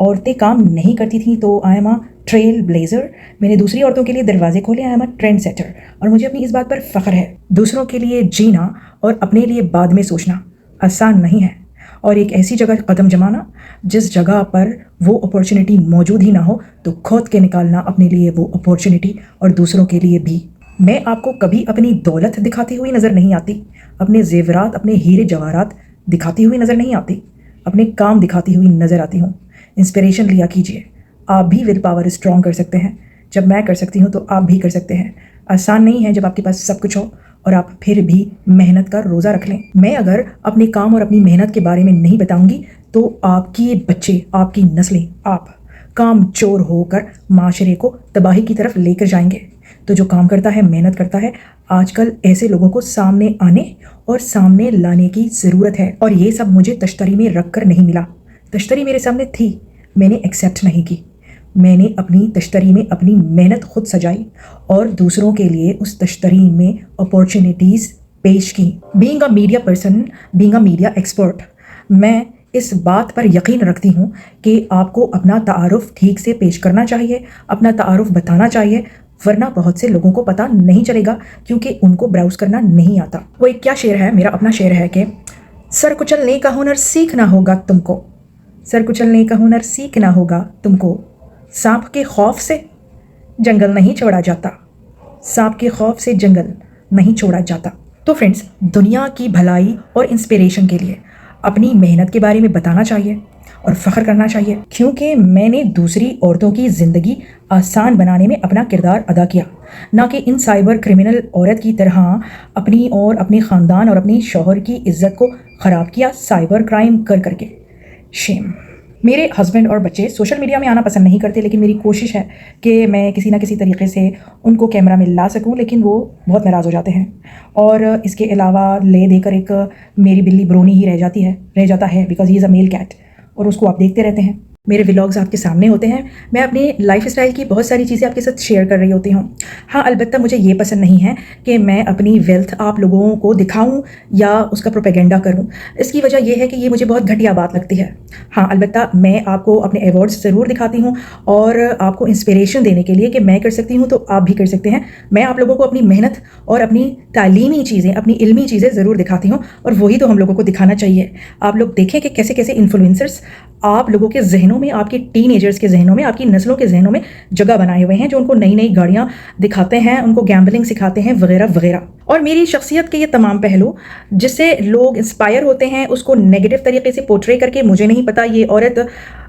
عورتیں کام نہیں کرتی تھیں تو I am a trailblazer. میں نے دوسری عورتوں کے لیے دروازے کھولے. I am a trendsetter اور مجھے اپنی اس بات پر فخر ہے. دوسروں کے لیے جینا اور اپنے لیے بعد میں سوچنا آسان نہیں ہے، اور ایک ایسی جگہ قدم جمانا جس جگہ پر وہ اپورچونٹی موجود ہی نہ ہو تو کھود کے نکالنا اپنے لیے وہ اپورچونٹی اور دوسروں کے لیے بھی. میں آپ کو کبھی اپنی دولت دکھاتی ہوئی نظر نہیں آتی، اپنے زیورات، اپنے ہیرے جواہرات دکھاتی ہوئی نظر نہیں آتی، اپنے کام دکھاتی ہوئی نظر آتی ہوں. انسپریشن لیا کیجیے. آپ بھی ول پاور اسٹرانگ کر سکتے ہیں. جب میں کر سکتی ہوں تو آپ بھی کر سکتے ہیں. آسان نہیں ہے جب آپ کے پاس سب کچھ ہو اور آپ پھر بھی محنت کا روزہ رکھ لیں. میں اگر اپنے کام اور اپنی محنت کے بارے میں نہیں بتاؤں گی تو آپ کی بچے، آپ کی نسلیں، آپ کام چور ہو کر معاشرے کو تباہی کی طرف لے کر جائیں گے. تو جو کام کرتا ہے، محنت کرتا ہے، آج کل ایسے لوگوں کو سامنے آنے اور سامنے لانے کی ضرورت ہے. اور یہ سب مجھے تشتری میں رکھ کر نہیں ملا. تشتری میرے سامنے تھی، میں نے ایکسیپٹ نہیں کی. میں نے اپنی تشتری میں اپنی محنت خود سجائی اور دوسروں کے لیے اس تشتری میں اپورچونیٹیز پیش کی. Being a media person, being a media expert, میں اس بات پر یقین رکھتی ہوں کہ آپ کو اپنا تعارف ٹھیک سے پیش کرنا چاہیے، اپنا تعارف بتانا چاہیے، ورنہ بہت سے لوگوں کو پتہ نہیں چلے گا کیونکہ ان کو براؤز کرنا نہیں آتا. وہ ایک کیا شعر ہے، میرا اپنا شعر ہے کہ سر کچلنے کا ہنر سیکھنا ہوگا تم کو، سر کچلنے کا ہنر سیکھنا ہوگا تم کو. سانپ کے خوف سے جنگل نہیں چھوڑا جاتا، سانپ کے خوف سے جنگل نہیں چھوڑا جاتا. تو فرینڈز، دنیا کی بھلائی اور انسپریشن کے لیے اپنی محنت کے بارے میں بتانا چاہیے اور فخر کرنا چاہیے، کیونکہ میں نے دوسری عورتوں کی زندگی آسان بنانے میں اپنا کردار ادا کیا، نہ کہ ان سائبر کرمنل عورت کی طرح اپنی اور اپنے خاندان اور اپنے شوہر کی عزت کو خراب کیا سائبر کرائم کر کر کے. شیم. میرے ہسبینڈ اور بچے سوشل میڈیا میں آنا پسند نہیں کرتے، لیکن میری کوشش ہے کہ میں کسی نہ کسی طریقے سے ان کو کیمرہ میں لا سکوں، لیکن وہ بہت ناراض ہو جاتے ہیں. اور اس کے علاوہ لے دے کر ایک میری بلی برونی ہی رہ جاتا ہے because he is a mile Kate, اور اس کو آپ دیکھتے رہتے ہیں. میرے ولاگز آپ کے سامنے ہوتے ہیں، میں اپنی لائف اسٹائل کی بہت ساری چیزیں آپ کے ساتھ شیئر کر رہی ہوتی ہوں. ہاں، البتہ مجھے یہ پسند نہیں ہے کہ میں اپنی ویلتھ آپ لوگوں کو دکھاؤں یا اس کا پروپیگنڈا کروں. اس کی وجہ یہ ہے کہ یہ مجھے بہت گھٹیا بات لگتی ہے. ہاں، البتہ میں آپ کو اپنے ایوارڈز ضرور دکھاتی ہوں اور آپ کو انسپریشن دینے کے لیے کہ میں کر سکتی ہوں تو آپ بھی کر سکتے ہیں. میں آپ لوگوں کو اپنی محنت اور اپنی تعلیمی چیزیں، اپنی علمی چیزیں ضرور دکھاتی ہوں، اور وہی تو ہم لوگوں کو دکھانا چاہیے. آپ لوگ دیکھیں کہ کیسے کیسے انفلوئنسرز آپ لوگوں کے ذہنوں میں، آپ کے ٹین ایجرز کے ذہنوں میں، آپ کی نسلوں کے ذہنوں میں جگہ بنائے ہوئے ہیں، جو ان کو نئی نئی گاڑیاں دکھاتے ہیں، ان کو گیمبلنگ سکھاتے ہیں وغیرہ وغیرہ. اور میری شخصیت کے یہ تمام پہلو جس سے لوگ انسپائر ہوتے ہیں اس کو نیگیٹو طریقے سے پورٹرے کر کے، مجھے نہیں پتا یہ عورت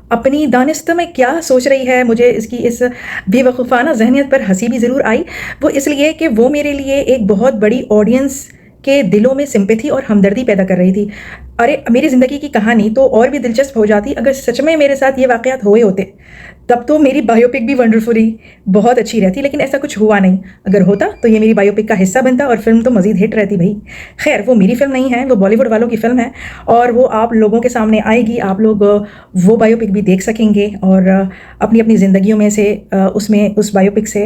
اپنی دانست میں کیا سوچ رہی ہے. مجھے اس کی اس بے وقوفانہ ذہنیت پر ہنسی بھی ضرور آئی، وہ اس لیے کہ وہ میرے لیے ایک بہت بڑی آڈینس کے دلوں میں سمپیتھی اور ہمدردی پیدا کر رہی تھی. ارے میری زندگی کی کہانی تو اور بھی دلچسپ ہو جاتی اگر سچ میں میرے ساتھ یہ واقعات ہوئے ہوتے، تب تو میری بایو پک بھی ونڈرفلی بہت اچھی رہتی، لیکن ایسا کچھ ہوا نہیں. اگر ہوتا تو یہ میری بایو پک کا حصہ بنتا اور فلم تو مزید ہٹ رہتی بھائی. خیر، وہ میری فلم نہیں ہے، وہ بالی ووڈ والوں کی فلم ہے اور وہ آپ لوگوں کے سامنے آئے گی. آپ لوگ وہ بایو پک بھی دیکھ سکیں گے اور اپنی اپنی زندگیوں میں سے اس بایو پک سے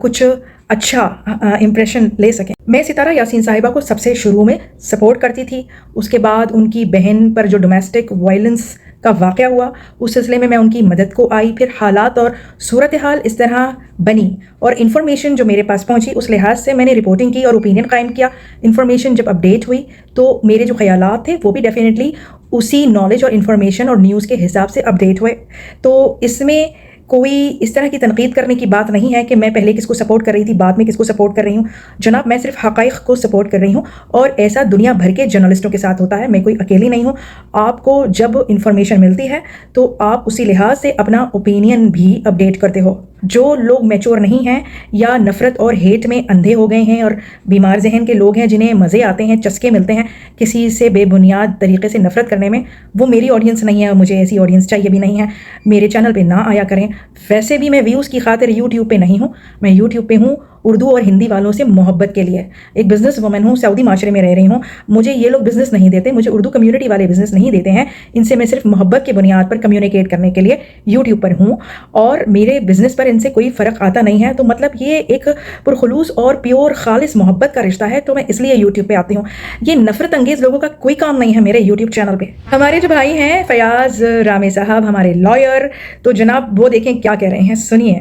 کچھ اچھا امپریشن لے سکیں. میں ستارہ یاسین صاحبہ کو سب سے شروع میں سپورٹ کرتی تھی. اس کے بعد ان کی بہن پر جو ڈومیسٹک وائلنس کا واقعہ ہوا اس سلسلے میں ان کی مدد کو آئی. پھر حالات اور صورتحال اس طرح بنی اور انفارمیشن جو میرے پاس پہنچی اس لحاظ سے میں نے رپورٹنگ کی اور اوپینین قائم کیا. انفارمیشن جب اپڈیٹ ہوئی تو میرے جو خیالات تھے وہ بھی ڈیفینیٹلی اسی نالج اور انفارمیشن اور نیوز کے حساب سے اپڈیٹ ہوئے. تو اس میں کوئی اس طرح کی تنقید کرنے کی بات نہیں ہے کہ میں پہلے کس کو سپورٹ کر رہی تھی، بعد میں کس کو سپورٹ کر رہی ہوں. جناب، میں صرف حقائق کو سپورٹ کر رہی ہوں اور ایسا دنیا بھر کے جرنلسٹوں کے ساتھ ہوتا ہے. میں کوئی اکیلی نہیں ہوں. آپ کو جب انفارمیشن ملتی ہے تو آپ اسی لحاظ سے اپنا اوپینین بھی اپڈیٹ کرتے ہو. جو لوگ میچور نہیں ہیں یا نفرت اور ہیٹ میں اندھے ہو گئے ہیں اور بیمار ذہن کے لوگ ہیں جنہیں مزے آتے ہیں، چسکے ملتے ہیں کسی سے بے بنیاد طریقے سے نفرت کرنے میں، وہ میری آڈینس نہیں ہے. مجھے ایسی آڈینس چاہیے بھی نہیں ہے. میرے چینل پہ نہ آیا کریں. ویسے بھی میں ویوز کی خاطر یوٹیوب پہ نہیں ہوں. میں یوٹیوب پہ ہوں اردو اور ہندی والوں سے محبت کے لیے. ایک بزنس وومن ہوں, سعودی معاشرے میں رہ رہی ہوں, مجھے یہ لوگ بزنس نہیں دیتے, مجھے اردو کمیونٹی والے بزنس نہیں دیتے ہیں. ان سے میں صرف محبت کی بنیاد پر کمیونیکیٹ کرنے کے لیے یوٹیوب پر ہوں, اور میرے بزنس پر ان سے کوئی فرق آتا نہیں ہے. تو مطلب یہ ایک پرخلوص اور پیور خالص محبت کا رشتہ ہے, تو میں اس لیے یوٹیوب پہ آتی ہوں. یہ نفرت انگیز لوگوں کا کوئی کام نہیں ہے میرے یوٹیوب چینل پہ. ہمارے جو بھائی ہیں فیاض رامے صاحب, ہمارے لائر, تو جناب وہ دیکھیں کیا کہہ رہے ہیں, سنیے.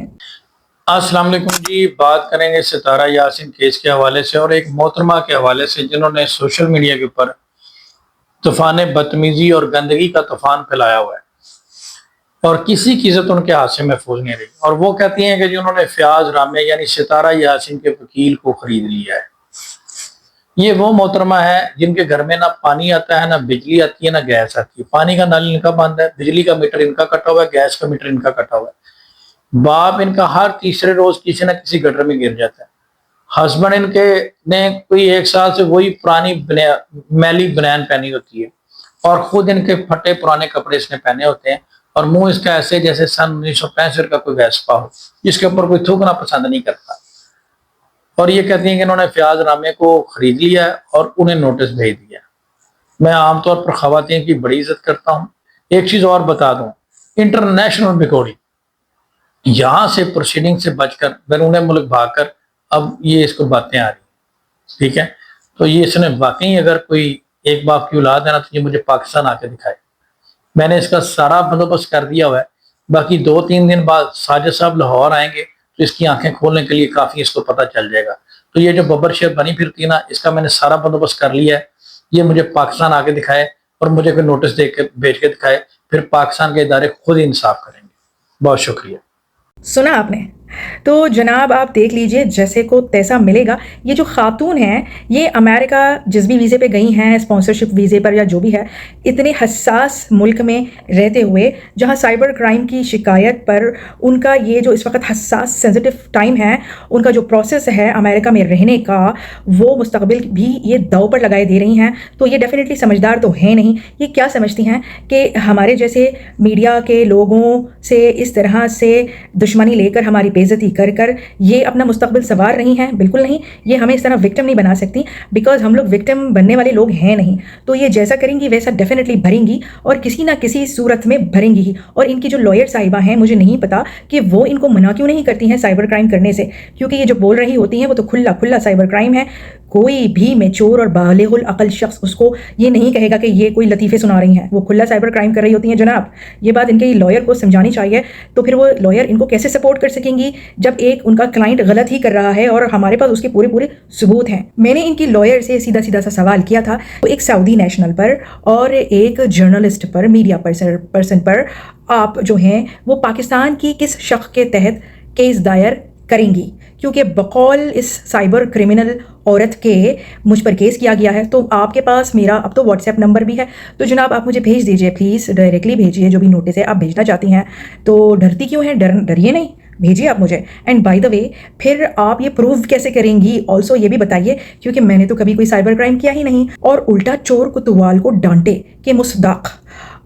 السلام علیکم جی. بات کریں گے ستارہ یاسین کیس کے حوالے سے اور ایک محترمہ کے حوالے سے جنہوں نے سوشل میڈیا کے اوپر طوفان بدتمیزی اور گندگی کا طوفان پھیلایا ہوا ہے اور کسی کی عزت ان کے ہاتھ سے محفوظ نہیں رہی. اور وہ کہتی ہیں کہ جنہوں نے فیاض رامے یعنی ستارہ یاسین کے وکیل کو خرید لیا ہے. یہ وہ محترمہ ہے جن کے گھر میں نہ پانی آتا ہے, نہ بجلی آتی ہے, نہ گیس آتی ہے. پانی کا نل ان کا بند ہے, بجلی کا میٹر ان کا کٹا ہوا ہے, گیس کا میٹر ان کا کٹا ہوا ہے. باپ ان کا ہر تیسرے روز کسی نہ کسی گٹر میں گر جاتا ہے. ہسبینڈ ان کے نے کوئی 1 سال سے وہی پرانی میلی بنیان پہنی ہوتی ہے اور خود ان کے پھٹے پرانے کپڑے اس نے پہنے ہوتے ہیں اور منہ اس کا ایسے جیسے سن 1965 کا کوئی ویسپا ہو جس کے اوپر کوئی تھوکنا پسند نہیں کرتا. اور یہ کہتی ہیں کہ انہوں نے فیاض رامے کو خرید لیا ہے اور انہیں نوٹس بھیج دیا. میں عام طور پر خواتین کی بڑی عزت کرتا ہوں. ایک چیز اور بتا دوں, انٹرنیشنل بیکوری یہاں سے پروسیڈنگ سے بچ کر بیرون ملک بھاگ کر اب یہ اس کو باتیں آ رہی, ٹھیک ہے. تو یہ اس نے واقعی اگر کوئی ایک باپ کی اولاد ہے نا تو یہ مجھے پاکستان آ کے دکھائے. میں نے اس کا سارا بندوبست کر دیا ہوا ہے. باقی 2-3 دن بعد ساجد صاحب لاہور آئیں گے تو اس کی آنکھیں کھولنے کے لیے کافی اس کو پتہ چل جائے گا. تو یہ جو ببر شیپ بنی پھرتی ہے نا, اس کا میں نے سارا بندوبست کر لیا ہے. یہ مجھے پاکستان آ کے دکھائے اور مجھے کوئی نوٹس دے کے بھیج کے دکھائے, پھر پاکستان کے ادارے خود انصاف کریں گے. بہت شکریہ. سنا آپ نے. تو جناب آپ دیکھ لیجئے جیسے کو تیسا ملے گا. یہ جو خاتون ہیں یہ امریکہ جس بھی ویزے پہ گئی ہیں, اسپانسرشپ ویزے پر یا جو بھی ہے, اتنے حساس ملک میں رہتے ہوئے جہاں سائبر کرائم کی شکایت پر ان کا یہ جو اس وقت حساس سینسٹیو ٹائم ہے, ان کا جو پروسیس ہے امریکہ میں رہنے کا, وہ مستقبل بھی یہ داؤ پر لگائے دے رہی ہیں. تو یہ ڈیفینیٹلی سمجھدار تو ہے نہیں. یہ کیا سمجھتی ہیں کہ ہمارے جیسے میڈیا کے لوگوں سے اس طرح سے دشمنی لے کر ہماری بےعزتی کر کر یہ اپنا مستقبل سنوار رہی ہیں؟ بالکل نہیں. یہ ہمیں اس طرح وکٹم نہیں بنا سکتی, بیکاز ہم لوگ وکٹم بننے والے لوگ ہیں نہیں. تو یہ جیسا کریں گی ویسا ڈیفینیٹلی بھریں گی, اور کسی نہ کسی صورت میں بھریں گی ہی. اور ان کی جو لائر صاحبہ ہیں, مجھے نہیں پتا کہ وہ ان کو منع کیوں نہیں کرتی ہیں سائبر کرائم کرنے سے, کیونکہ یہ جو بول رہی ہوتی ہیں وہ تو کھلا کھلا سائبر کرائم ہے. کوئی بھی میچور اور بالغ العقل شخص اس کو یہ نہیں کہے گا کہ یہ کوئی لطیفے سنا رہی ہیں. وہ کھلا سائبر کرائم کر رہی ہوتی ہیں جناب. یہ بات ان کے لائر کو سمجھانی چاہیے. تو پھر وہ لائر ان کو کیسے سپورٹ کر سکیں گی جب ایک ان کا کلائنٹ غلط ہی کر رہا ہے اور ہمارے پاس اس کے پورے ثبوت ہیں. میں نے ان کی لائر سے سیدھا سا سوال کیا تھا, ایک سعودی نیشنل پر اور ایک جرنلسٹ پر, میڈیا پرسن پر آپ جو ہیں وہ پاکستان کی کس شق کے تحت کیس دائر کریں گی؟ کیونکہ بقول اس سائبر کرمنل عورت کے مجھ پر کیس کیا گیا ہے. تو آپ کے پاس میرا اب تو واٹس ایپ نمبر بھی ہے, تو جناب آپ مجھے بھیج دیجئے پلیز, ڈائریکٹلی بھیجیے جو بھی نوٹس ہے آپ بھیجنا چاہتی ہیں. تو ڈرتی کیوں ہیں؟ ڈریے نہیں, بھیجیے آپ مجھے. اینڈ بائی دا وے پھر آپ یہ پروو کیسے کریں گی آلسو یہ بھی بتائیے, کیونکہ میں نے تو کبھی کوئی سائبر کرائم کیا ہی نہیں. اور الٹا چور کوتوال کو ڈانٹے کہ مصداق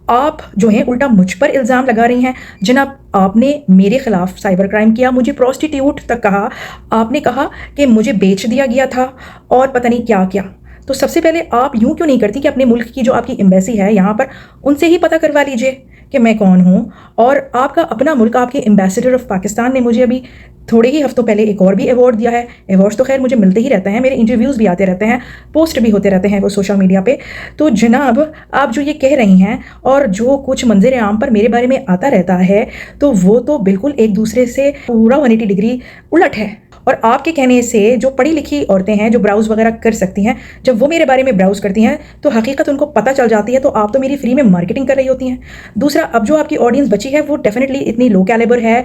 آپ جو ہیں الٹا مجھ پر الزام لگا رہی ہیں. جناب آپ نے میرے خلاف سائبر کرائم کیا, مجھے پروسٹیٹیوٹ تک کہا, آپ نے کہا کہ مجھے بیچ دیا گیا تھا اور پتہ نہیں کیا کیا. تو سب سے پہلے آپ یوں کیوں نہیں کرتی کہ اپنے ملک کی جو آپ کی ایمبیسی ہے یہاں پر, ان سے ہی پتہ کروا لیجئے کہ میں کون ہوں. اور آپ کا اپنا ملک, آپ کے ایمبیسڈر آف پاکستان نے مجھے ابھی تھوڑے ہی ہفتوں پہلے ایک اور بھی ایوارڈ دیا ہے. ایوارڈز تو خیر مجھے ملتے ہی رہتے ہیں, میرے انٹرویوز بھی آتے رہتے ہیں, پوسٹ بھی ہوتے رہتے ہیں وہ سوشل میڈیا پہ. تو جناب آپ جو یہ کہہ رہی ہیں اور جو کچھ منظر عام پر میرے بارے میں آتا رہتا ہے, تو وہ تو بالکل ایک دوسرے سے پورا 180 ڈگری الٹ ہے. اور آپ کے کہنے سے جو پڑھی لکھی عورتیں ہیں جو براؤز وغیرہ کر سکتی ہیں, جب وہ میرے بارے میں براؤز کرتی ہیں تو حقیقت ان کو پتہ چل جاتی ہے, تو آپ تو میری فری میں مارکیٹنگ کر رہی ہوتی ہیں. دوسرا, اب جو آپ کی آڈینس بچی ہے وہ ڈیفینیٹلی اتنی لو کیلیبر ہے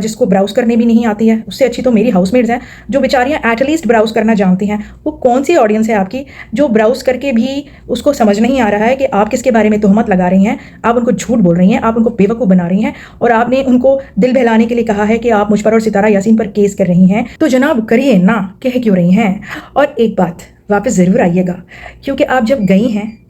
جس کو براؤز کرنے بھی نہیں آتی ہے. اس سے اچھی تو میری ہاؤس میٹس ہیں جو بیچاریاں ایٹ لیسٹ براؤز کرنا جانتی ہیں. وہ کون سی آڈینس ہے آپ کی جو براؤز کر کے بھی اس کو سمجھ نہیں آ رہا ہے کہ آپ کس کے بارے میں تہمت لگا رہی ہیں, آپ ان کو جھوٹ بول رہی ہیں, آپ ان کو بیوقوف بنا رہی ہیں, اور آپ نے ان کو دل بہلانے کے لیے کہا ہے کہ آپ مجھ پر اور ستارہ یاسین پر کیس کر رہی ہیں. تو جناب کریے نا, کہہ کیوں رہی ہیں. اور ایک بات, واپس ضرور آئیے گا, کیونکہ آپ جب گئی ہیں